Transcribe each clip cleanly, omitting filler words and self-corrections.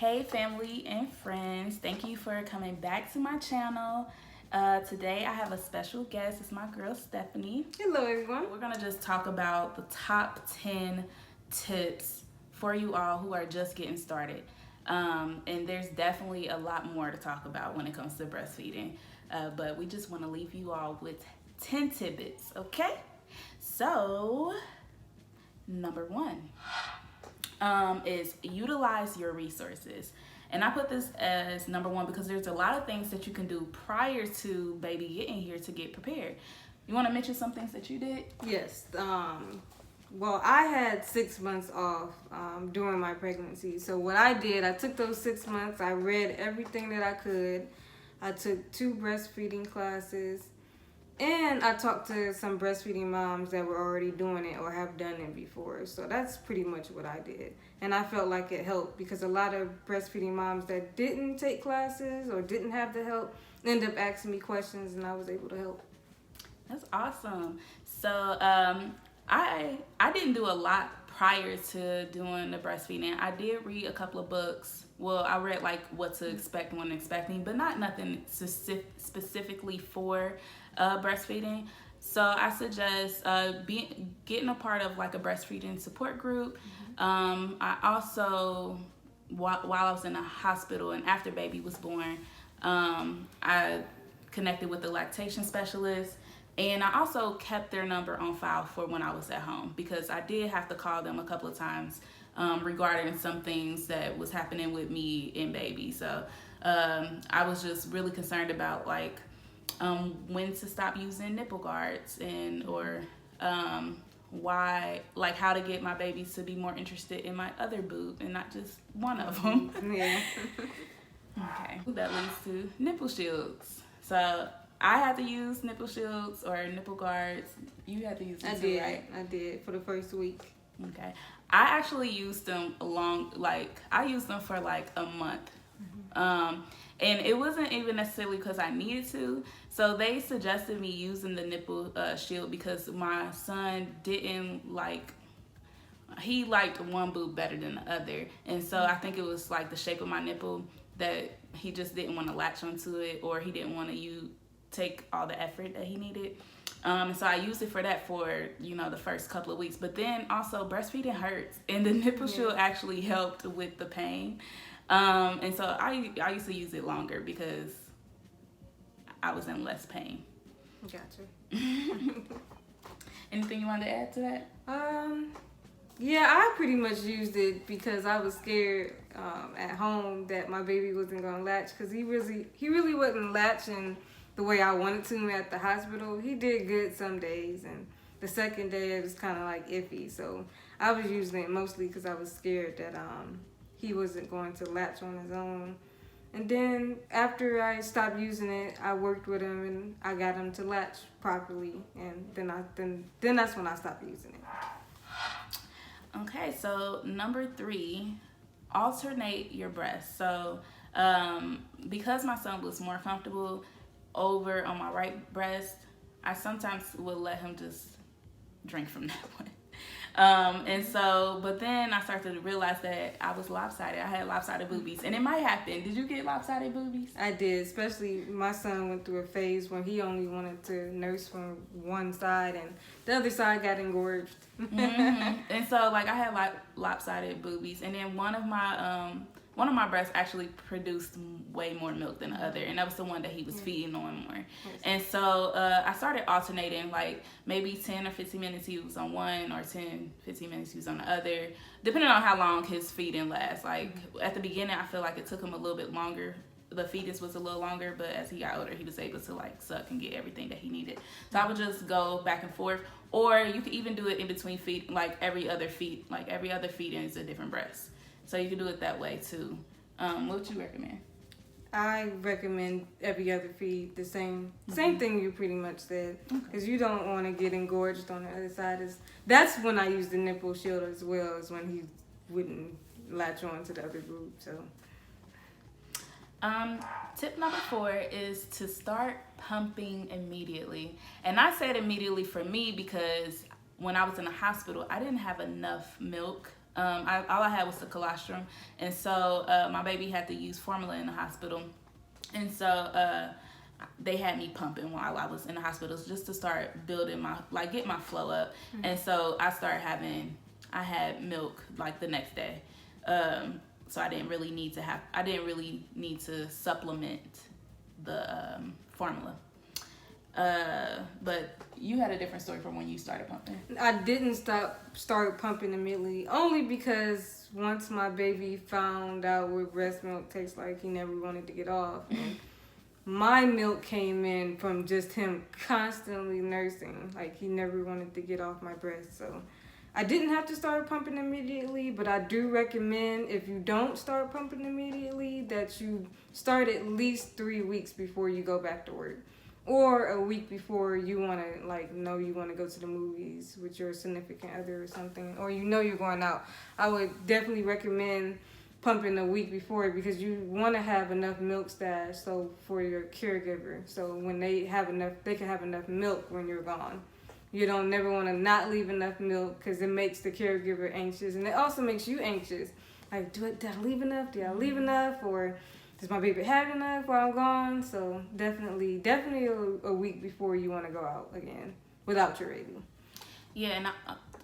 Hey family and friends, thank you for coming back to my channel. Today I have a special guest. It's my girl Stephanie. Hello everyone. We're gonna just talk about the top 10 tips for you all who are just getting started. And there's definitely a lot more to talk about when it comes to breastfeeding, but we just want to leave you all with 10 tidbits, okay? So number one is utilize your resources. And I put this as number one because there's a lot of things that you can do prior to baby getting here to get prepared. You want to mention some things that you did? Yes. Well, I had 6 months off during my pregnancy. So what I did, I took those 6 months. I read everything that I could. I took 2 breastfeeding classes. And I talked to some breastfeeding moms that were already doing it or have done it before. So that's pretty much what I did. And I felt like it helped because a lot of breastfeeding moms that didn't take classes or didn't have the help end up asking me questions and I was able to help. That's awesome. So I didn't do a lot prior to doing the breastfeeding. I did read a couple of books. Well, I read like what to expect when expecting, but not nothing specifically for breastfeeding. So I suggest getting a part of like a breastfeeding support group. I also, while I was in the hospital and after baby was born, I connected with the lactation specialist. And I also kept their number on file for when I was at home because I did have to call them a couple of times regarding some things that was happening with me and baby. So I was just really concerned about like when to stop using nipple guards and or why, like how to get my babies to be more interested in my other boob and not just one of them. Yeah. Okay, that leads to nipple shields. So I had to use nipple shields or nipple guards. You had to use them too, right? I did for the first week. Okay. I actually used them I used them for like a month. And it wasn't even necessarily because I needed to. So they suggested me using the nipple shield because my son he liked one boob better than the other. And so I think it was like the shape of my nipple that he just didn't want to latch onto it, or he didn't want to take all the effort that he needed. So I used it for that for, the first couple of weeks. But then also breastfeeding hurts, and the nipple shield actually helped with the pain. And so I used to use it longer because I was in less pain. Gotcha. Anything you wanted to add to that? Yeah, I pretty much used it because I was scared at home that my baby wasn't gonna latch because he really wasn't latching the way I wanted to at the hospital. He did good some days, and the second day it was kind of like iffy. So I was using it mostly because I was scared that he wasn't going to latch on his own. And then after I stopped using it, I worked with him and I got him to latch properly. And then that's when I stopped using it. Okay, so number 3, alternate your breasts. So because my son was more comfortable over on my right breast, I sometimes would let him just drink from that one. And so, but then I started to realize that I was lopsided. I had lopsided boobies, and it might happen. Did you get lopsided boobies? I did, especially my son went through a phase when he only wanted to nurse from one side and the other side got engorged. And so like I had like lopsided boobies, and then one of my breasts actually produced way more milk than the other, and that was the one that he was feeding on more. And so I started alternating, like maybe 10 or 15 minutes he was on one, or 10, 15 minutes he was on the other, depending on how long his feeding lasts. Like at the beginning, I feel like it took him a little bit longer. The fetus was a little longer, but as he got older, he was able to like suck and get everything that he needed. So I would just go back and forth, or you could even do it in between feed, like every other feed is a different breast. So you can do it that way too. What would you recommend? I recommend every other feed, the same thing you pretty much said, because you don't want to get engorged on the other side. That's when I use the nipple shield as well, as when he wouldn't latch on to the other boob. So tip number 4 is to start pumping immediately. And I said immediately for me because when I was in the hospital, I didn't have enough milk All I had was the colostrum, and so my baby had to use formula in the hospital, and so they had me pumping while I was in the hospital just to start building get my flow up. Mm-hmm. And so I had milk like the next day. So I didn't really need to supplement the formula. But you had a different story from when you started pumping. I didn't start pumping immediately, only because once my baby found out what breast milk tastes like, he never wanted to get off. And my milk came in from just him constantly nursing. Like, he never wanted to get off my breast. So I didn't have to start pumping immediately, but I do recommend, if you don't start pumping immediately, that you start at least 3 weeks before you go back to work. Or a week before you want to, know you want to go to the movies with your significant other or something. Or you're going out. I would definitely recommend pumping a week before, because you want to have enough milk stash for your caregiver. So when they can have enough milk when you're gone. You don't never want to not leave enough milk, because it makes the caregiver anxious. And it also makes you anxious. Like, did I leave enough? Did I leave enough? Or does my baby have enough while I'm gone? So definitely a week before you want to go out again without your baby. Yeah, and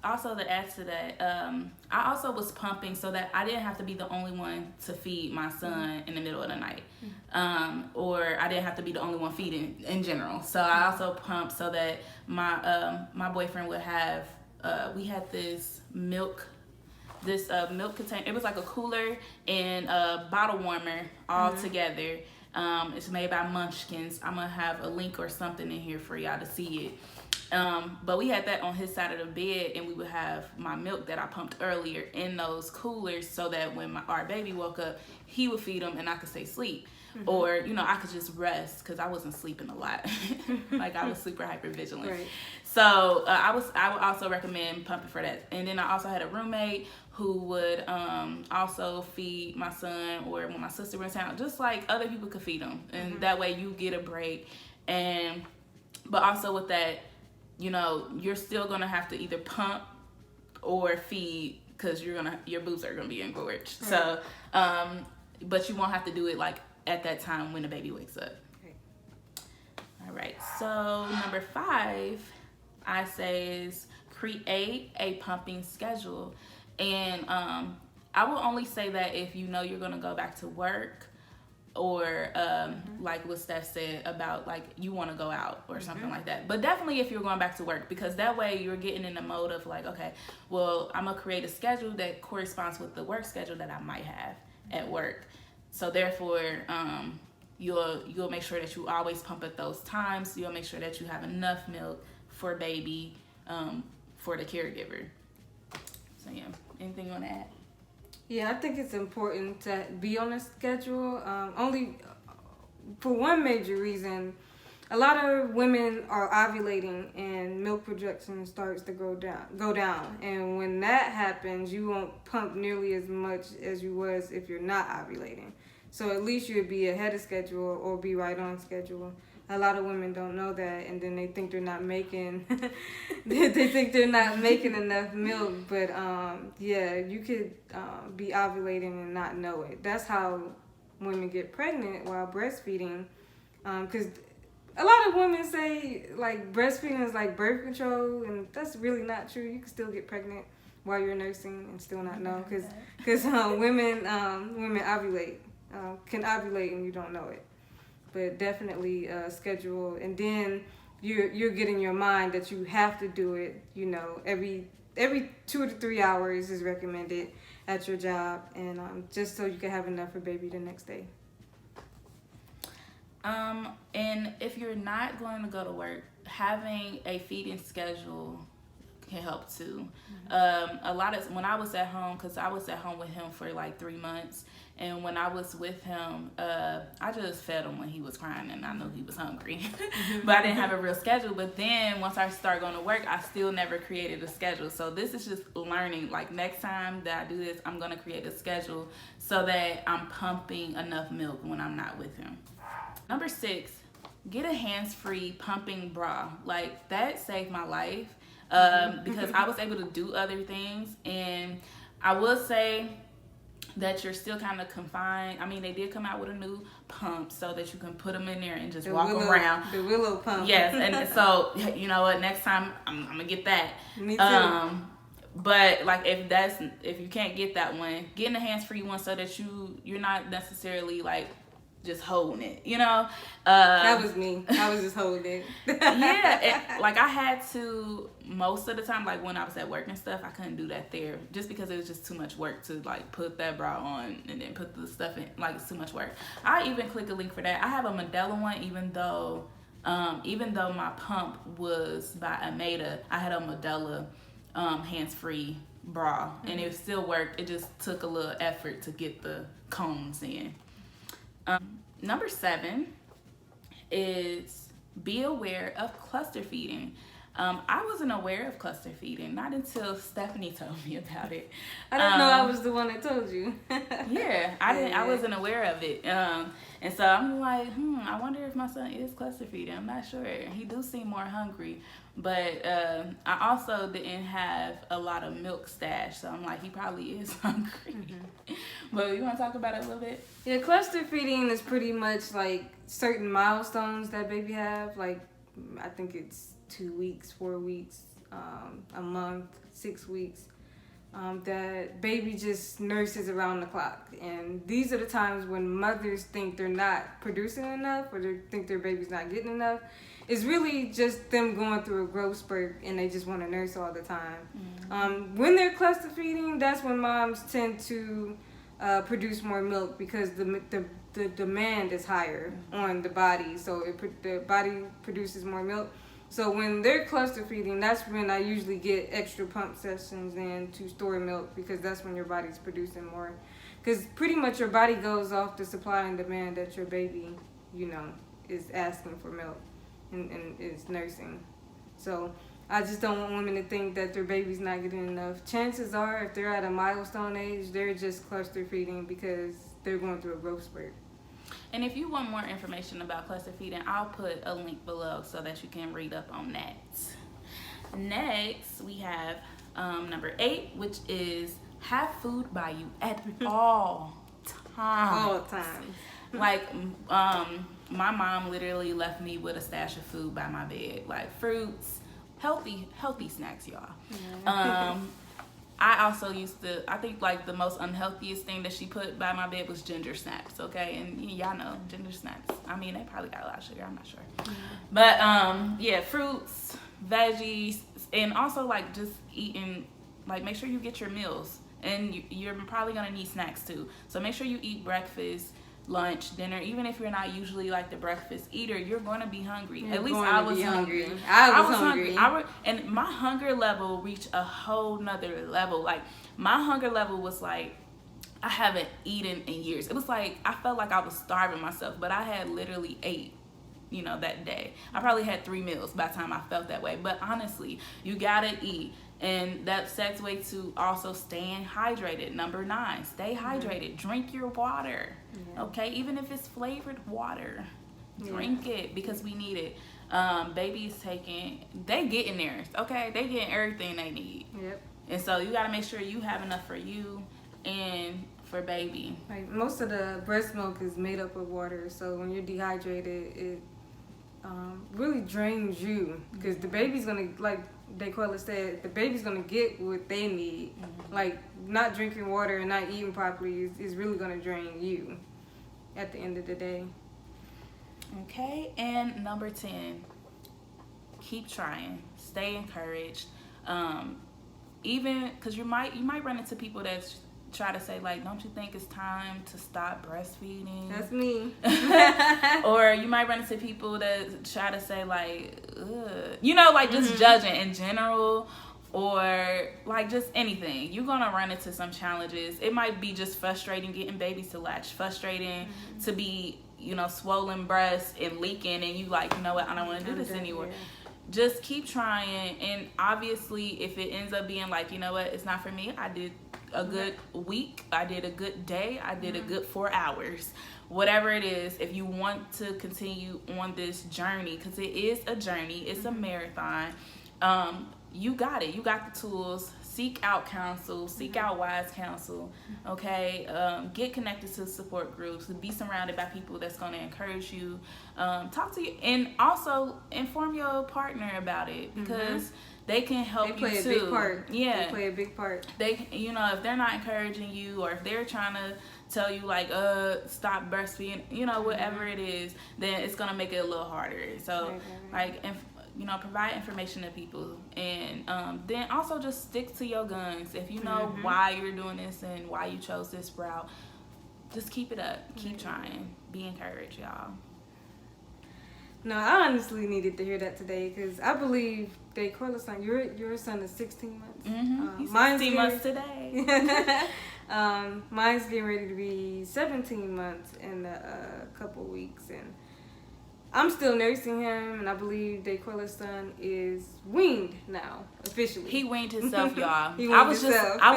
also to add to that, I also was pumping so that I didn't have to be the only one to feed my son in the middle of the night. Or I didn't have to be the only one feeding in general. So I also pumped so that my boyfriend would have, we had this milk container. It was like a cooler and a bottle warmer all together. It's made by Munchkins. I'm gonna have a link or something in here for y'all to see it. But we had that on his side of the bed, and we would have my milk that I pumped earlier in those coolers, so that when our baby woke up, he would feed him and I could stay asleep. Or, I could just rest, because I wasn't sleeping a lot. Like, I was super hyper vigilant. Right. So I would also recommend pumping for that. And then I also had a roommate who would also feed my son, or when my sister went out, just like other people could feed him. And that way you get a break. But also with that, you're still gonna have to either pump or feed, because your boobs are gonna be engorged. Right. So, but you won't have to do it like at that time when the baby wakes up. Okay. All right. So number 5, I say, is create a pumping schedule, and I will only say that if you're gonna go back to work, or like what Steph said about like you want to go out or something like that. But definitely if you're going back to work, because that way you're getting in the mode of like, okay, well, I'm gonna create a schedule that corresponds with the work schedule that I might have at work. So therefore, you'll make sure that you always pump at those times. You'll make sure that you have enough milk for baby, for the caregiver. So yeah, anything you want to add? Yeah, I think it's important to be on a schedule. Only for one major reason. A lot of women are ovulating and milk production starts to go down. And when that happens, you won't pump nearly as much as you was if you're not ovulating. So at least you'd be ahead of schedule or be right on schedule. A lot of women don't know that, and then they think they're not making enough milk. But you could be ovulating and not know it. That's how women get pregnant while breastfeeding, because a lot of women say like breastfeeding is like birth control, and that's really not true. You can still get pregnant while you're nursing and still not know, because women ovulate, can ovulate and you don't know it. But definitely schedule, and then you're getting your mind that you have to do it. Every 2 to 3 hours is recommended at your job, and just so you can have enough for baby the next day. And if you're not going to go to work, having a feeding schedule can help too. When I was at home, because I was at home with him for like 3 months, and when I was with him, I just fed him when he was crying, and I knew he was hungry. But I didn't have a real schedule. But then once I started going to work, I still never created a schedule. So this is just learning. Like, next time that I do this, I'm going to create a schedule so that I'm pumping enough milk when I'm not with him. Number 6, get a hands-free pumping bra. Like, that saved my life. Because I was able to do other things, and I will say that you're still kind of confined. I mean, they did come out with a new pump so that you can put them in there and just walk around. The Willow pump. Yes, and so you know what? Next time I'm gonna get that. Me too. But like if you can't get that one, getting the hands-free one so that you're not necessarily like just holding it, you know. That was me. I was just holding it. Yeah, like I had to most of the time, like when I was at work and stuff, I couldn't do that there just because it was just too much work to like put that bra on and then put the stuff in. Like it's too much work. I even click a link for that. I have a Mandela one, even though my pump was by Ameda, I had a Mandela hands-free bra, and it still worked. It just took a little effort to get the combs in. Number 7 is be aware of cluster feeding. I wasn't aware of cluster feeding, not until Stephanie told me about it. I didn't know I was the one that told you. Yeah, I wasn't aware of it. And so I'm like, I wonder if my son is cluster feeding. I'm not sure. He do seem more hungry. But I also didn't have a lot of milk stash, so I'm like, he probably is hungry. Mm-hmm. But you want to talk about it a little bit? Yeah, cluster feeding is pretty much like certain milestones that baby have. Like, I think it's 2 weeks, 4 weeks, a month, 6 weeks. That baby just nurses around the clock. And these are the times when mothers think they're not producing enough or they think their baby's not getting enough. It's really just them going through a growth spurt and they just want to nurse all the time. Mm-hmm. When they're cluster feeding, that's when moms tend to produce more milk because the demand is higher on the body. So the body produces more milk. So when they're cluster feeding, that's when I usually get extra pump sessions in to store milk because that's when your body's producing more. Because pretty much your body goes off the supply and demand that your baby, is asking for milk and is nursing. So I just don't want women to think that their baby's not getting enough. Chances are, if they're at a milestone age, they're just cluster feeding because they're going through a growth spurt. And if you want more information about cluster feeding, I'll put a link below so that you can read up on that. Next, we have number 8, which is have food by you at all times. All times. Like, my mom literally left me with a stash of food by my bed, like fruits, healthy snacks, y'all. Yeah. I also I think like the most unhealthiest thing that she put by my bed was ginger snaps, okay? And y'all know ginger snaps. I mean, they probably got a lot of sugar, I'm not sure. Mm-hmm. But yeah, fruits, veggies, and also like just eating, like make sure you get your meals. And you're probably gonna need snacks too. So make sure you eat breakfast, lunch, dinner. Even if you're not usually like the breakfast eater, you're going to be hungry. At least I was hungry. I was hungry. And my hunger level reached a whole nother level. Like my hunger level was like, I haven't eaten in years. It was like I felt like I was starving myself, but I had literally ate that day. I probably had 3 meals by the time I felt that way. But honestly, you gotta eat. And that sets way to also staying hydrated. Number 9, stay hydrated. Mm-hmm. Drink your water. Yeah. Okay, even if it's flavored water, drink it because we need it. Babies they getting theirs. Okay, they getting everything they need. Yep. And so you gotta make sure you have enough for you and for baby. Like most of the breast milk is made up of water, so when you're dehydrated, it really drains you because the baby's gonna, like Daquella said, the baby's gonna get what they need. Mm-hmm. Like not drinking water and not eating properly is really gonna drain you at the end of the day. Okay, and number 10, keep trying, stay encouraged. Even because you might run into people that try to say like, don't you think it's time to stop breastfeeding? That's me. Or you might run into people that try to say like, ugh. Like just mm-hmm. judging in general, or like just anything. You're gonna run into some challenges. It might be just frustrating getting babies to latch, frustrating mm-hmm. to be swollen breasts and leaking, and you like, you know what, I don't want to do this anymore. Yeah. Just keep trying, and obviously if it ends up being like, you know what, it's not for me, I did a good week, I did a good day, I did a good 4 hours, whatever it is. If you want to continue on this journey, because it is a journey, it's a marathon, you got it, you got the tools, seek out counsel, seek out wise counsel, okay? Get connected to support groups, be surrounded by people that's going to encourage you. Talk to you, and also inform your partner about it, because they can help you too. They play a big part. Yeah. They play a big part. They, you know, if they're not encouraging you, or if they're trying to tell you like, stop breastfeeding, you know, whatever it is, then it's going to make it a little harder. So, like, you know, provide information to people, and then also just stick to your guns. If you know why you're doing this and why you chose this route, just keep it up. Keep trying. Be encouraged, y'all. No, I honestly needed to hear that today, because I believe they call us son. Your son is 16 months. He's mine's 16 months today. Mine's getting ready to be 17 months in a couple weeks, and I'm still nursing him, and I believe Daquilla's son is weaned now, officially. He weaned himself, y'all. I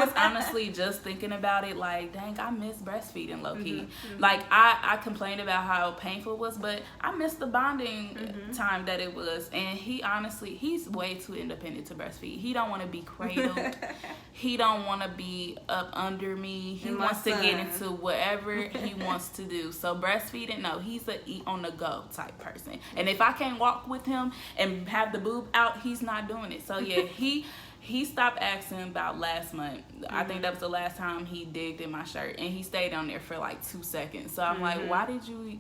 was honestly just thinking about it, like, dang, I miss breastfeeding, low-key. Like, I complained about how painful it was, but I missed the bonding time that it was. And he's way too independent to breastfeed. He don't want to be cradled. He don't want to be up under me. He wants to get into whatever he wants to do. So breastfeeding, no, he's a eat on the go type person. And if I can't walk with him and have the boob out, he's not doing it. So yeah, he stopped asking about last month. I think that was the last time he digged in my shirt, and he stayed on there for like 2 seconds. So I'm like, why did you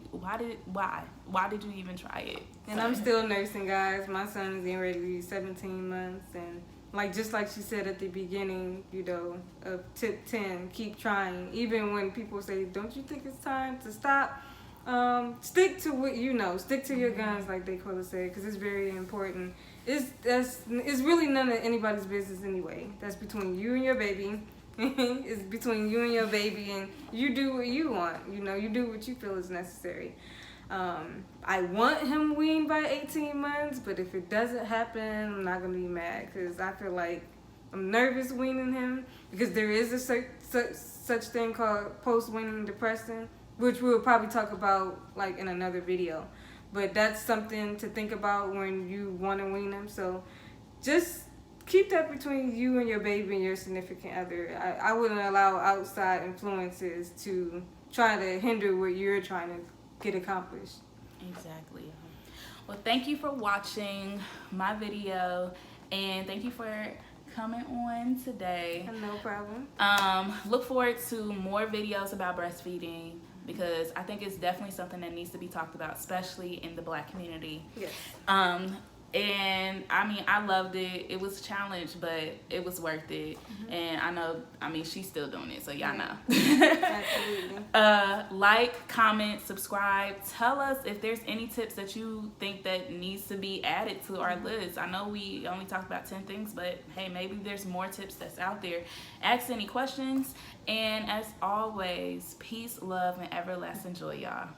even try it? And I'm still nursing, guys. My son is getting ready to be 17 months, and like, just like she said at the beginning, you know, of tip 10, keep trying. Even when people say, don't you think it's time to stop? Stick to what you know. Stick to your guns, like Daquilla said, because it's very important. It's really none of anybody's business anyway. That's between you and your baby. It's between you and your baby, and you do what you want. You know, you do what you feel is necessary. I want him weaned by 18 months, but if it doesn't happen, I'm not going to be mad, because I feel like I'm nervous weaning him, because there is a such thing called post-weaning depression, which we'll probably talk about like in another video. But that's something to think about when you want to wean them. So just keep that between you and your baby and your significant other. I wouldn't allow outside influences to try to hinder what you're trying to get accomplished. Exactly. Well, thank you for watching my video, and thank you for coming on today. No problem. Look forward to more videos about breastfeeding, because I think it's definitely something that needs to be talked about, especially in the Black community. Yes. And I mean, I loved it. It was a challenge, but it was worth it. And I mean, she's still doing it, so y'all know. Absolutely. Like, comment, subscribe. Tell us if there's any tips that you think that needs to be added to our list. I know we only talked about 10 things, but hey, maybe there's more tips that's out there. Ask any questions, and as always, peace, love, and everlasting joy, y'all.